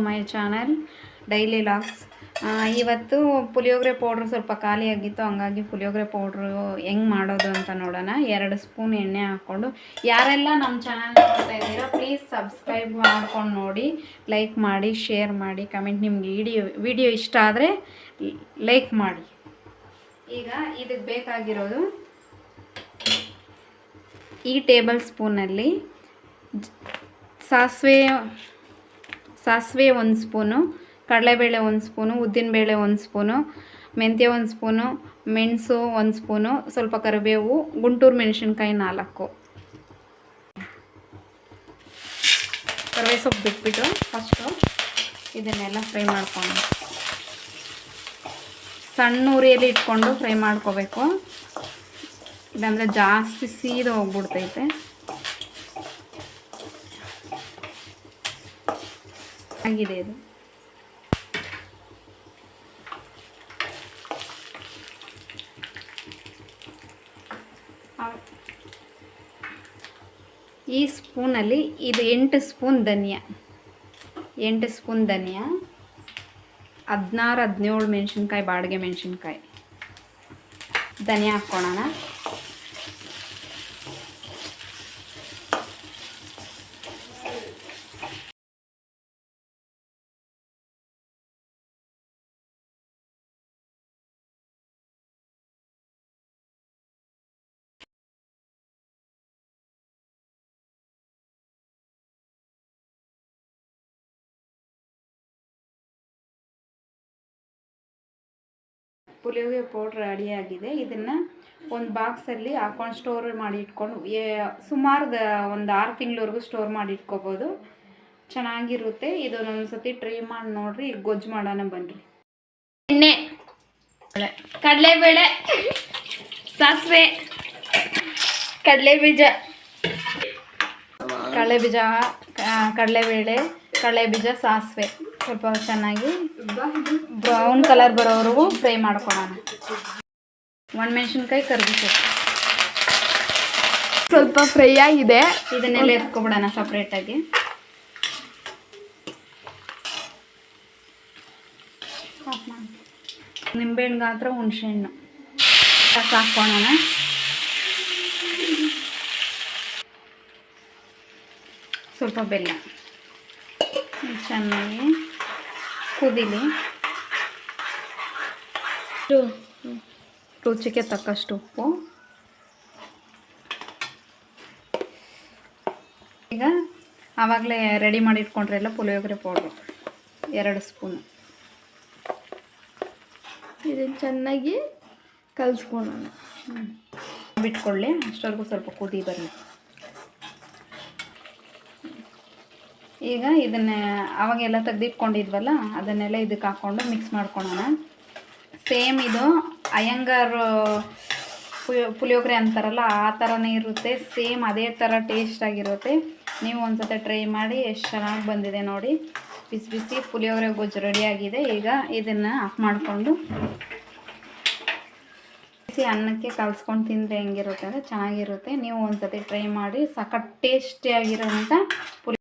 My channel daily logs. ಇವತ್ತು puliyogare powder ಸ್ವಲ್ಪ ಖಾಲಿ ಆಗಿತ್ತು, ಹಂಗಾಗಿ ಪುಳಿಯೋಗರೆ ಪೌಡ್ರು ಹೆಂಗೆ ಮಾಡೋದು ಅಂತ ನೋಡೋಣ. 2 ಸ್ಪೂನ್ ಎಣ್ಣೆ ಹಾಕ್ಕೊಂಡು, ಯಾರೆಲ್ಲ ನಮ್ಮ ಚಾನಲ್ ನೋಡ್ತಾ ಇದ್ದೀರಾ ಪ್ಲೀಸ್ ಸಬ್ಸ್ಕ್ರೈಬ್ ಮಾಡ್ಕೊಂಡು ನೋಡಿ, ಲೈಕ್ ಮಾಡಿ, ಶೇರ್ ಮಾಡಿ, ಕಮೆಂಟ್. ನಿಮ್ಗೆ ವಿಡಿಯೋ ಇಷ್ಟ ಆದರೆ ಲೈಕ್ ಮಾಡಿ. ಈಗ ಇದಕ್ಕೆ ಬೇಕಾಗಿರೋದು ಈ ಟೇಬಲ್ ಸ್ಪೂನಲ್ಲಿ ಸಾಸಿವೆ 1 ಸ್ಪೂನು, ಕಡಲೆಬೇಳೆ 1 ಸ್ಪೂನು, ಉದ್ದಿನಬೇಳೆ 1 ಸ್ಪೂನು, ಮೆಂತ್ಯ 1 ಸ್ಪೂನು, ಮೆಣಸು 1 ಸ್ಪೂನು, ಸ್ವಲ್ಪ ಕರಿಬೇವು, ಗುಂಟೂರು ಮೆಣಸಿನ್ಕಾಯಿ 4. ಕರಿಬೇವು ಸೊಪ್ಪು ಬಿಟ್ಬಿಟ್ಟು ಫಸ್ಟು ಇದನ್ನೆಲ್ಲ ಫ್ರೈ ಮಾಡ್ಕೊಂಡು ಸಣ್ಣ ಉರಿಯಲ್ಲಿ ಇಟ್ಕೊಂಡು ಫ್ರೈ ಮಾಡ್ಕೋಬೇಕು, ಇಲ್ಲಾಂದರೆ ಜಾಸ್ತಿ ಸೀದು ಹೋಗ್ಬಿಡ್ತೈತೆ. ಆಗಿದೆ ಇದು. ಈ ಸ್ಪೂನಲ್ಲಿ ಇದು 8 ಸ್ಪೂನ್ ಧನಿಯಾ, 8 ಸ್ಪೂನ್ ಧನಿಯಾ, 16-17 ಮೆಣಸಿನ್ಕಾಯಿ, ಬಾಡಿಗೆ ಮೆಣಸಿನ್ಕಾಯಿ. ಧನಿಯಾ ಹಾಕ್ಕೊಳ್ಳೋಣ. ಪುಳಿಯೋಗರೆ ಪೌಡ್ರ್ ರೆಡಿಯಾಗಿದೆ. ಇದನ್ನು ಒಂದು ಬಾಕ್ಸಲ್ಲಿ ಹಾಕೊಂಡು ಸ್ಟೋರ್ ಮಾಡಿ ಇಟ್ಕೊಂಡು ಸುಮಾರು ಒಂದು 6 ತಿಂಗಳವರೆಗೂ ಸ್ಟೋರ್ ಮಾಡಿ ಇಟ್ಕೋಬೋದು, ಚೆನ್ನಾಗಿರುತ್ತೆ. ಇದನ್ನೊಂದು ಸತಿ ಟ್ರೈ ಮಾಡಿ ನೋಡಿರಿ. ಗೊಜ್ಜು ಮಾಡೋಣ ಬನ್ನಿರಿ. ಎಣ್ಣೆ, ಕಡಲೆಬೇಳೆ, ಸಾಸಿವೆ, ಕಡಲೆಬೀಜ, ಕಡಲೆಬೇಳೆ, ಕಡಲೆಬೀಜ, ಸಾಸಿವೆ ಸ್ವಲ್ಪ ಚೆನ್ನಾಗಿ ಬ್ರೌನ್ ಕಲರ್ ಬರೋವರೆಗೂ ಫ್ರೈ ಮಾಡ್ಕೊಳ್ಳೋಣ. 1 ಮೆಣಸಿನ್ಕಾಯಿ, ಕರಿಬೇವು ಸ್ವಲ್ಪ ಫ್ರೈ ಆಗಿದೆ. ಇದನ್ನೆಲ್ಲ ಎತ್ಕೊಬಿಡೋಣ ಸಪ್ರೇಟಾಗಿ. ನಿಂಬೆಹಣ್ಣು ಗಾತ್ರ ಹುಣಸೆಹಣ್ಣು ಹಾಕ್ಕೊಳ್ಳೋಣ. ಸ್ವಲ್ಪ ಬೆಲ್ಲ ಚೆನ್ನಾಗಿ ಕುದೀಲಿ. ರುಚಿಗೆ ತಕ್ಕಷ್ಟು ಉಪ್ಪು. ಈಗ ಆವಾಗಲೇ ರೆಡಿ ಮಾಡಿ ಇಟ್ಕೊಂಡ್ರೆಲ್ಲ ಪುಳಿಯೋಗರೆ ಪೌಡ್ರು 2 ಸ್ಪೂನು. ಇದನ್ನು ಚೆನ್ನಾಗಿ ಕಲಿಸ್ಕೊಳ್ಳೋಣ. ಬಿಟ್ಕೊಳ್ಳಿ, ಅಷ್ಟವರೆಗೂ ಸ್ವಲ್ಪ ಕುದಿ ಬರಲಿ. ಈಗ ಇದನ್ನೇ ಅವಾಗೆಲ್ಲ ತೆಗೆದಿಟ್ಕೊಂಡಿದ್ವಲ್ಲ ಅದನ್ನೆಲ್ಲ ಇದಕ್ಕೆ ಹಾಕ್ಕೊಂಡು ಮಿಕ್ಸ್ ಮಾಡ್ಕೊಳ್ಳೋಣ. ಸೇಮ್ ಇದು ಅಯ್ಯಂಗಾರ್ ಪುಳಿಯೋಗರೆ ಅಂತಾರಲ್ಲ ಆ ಥರನೇ ಇರುತ್ತೆ, ಸೇಮ್ ಅದೇ ಥರ ಟೇಸ್ಟಾಗಿರುತ್ತೆ. ನೀವು ಒಂದ್ಸತಿ ಟ್ರೈ ಮಾಡಿ. ಎಷ್ಟು ಚೆನ್ನಾಗಿ ಬಂದಿದೆ ನೋಡಿ. ಬಿಸಿ ಬಿಸಿ ಪುಳಿಯೋಗರೆ ಗೊಜ್ಜು ರೆಡಿಯಾಗಿದೆ. ಈಗ ಇದನ್ನು ಆಫ್ ಮಾಡಿಕೊಂಡು ಬಿಸಿ ಅನ್ನಕ್ಕೆ ಕಲಿಸ್ಕೊಂಡು ತಿಂದರೆ ಹೆಂಗಿರುತ್ತೆ ಅಂದರೆ ಚೆನ್ನಾಗಿರುತ್ತೆ. ನೀವು ಒಂದ್ಸತಿ ಟ್ರೈ ಮಾಡಿ. ಸಖತ್ ಟೇಸ್ಟಿಯಾಗಿರೋಂಥ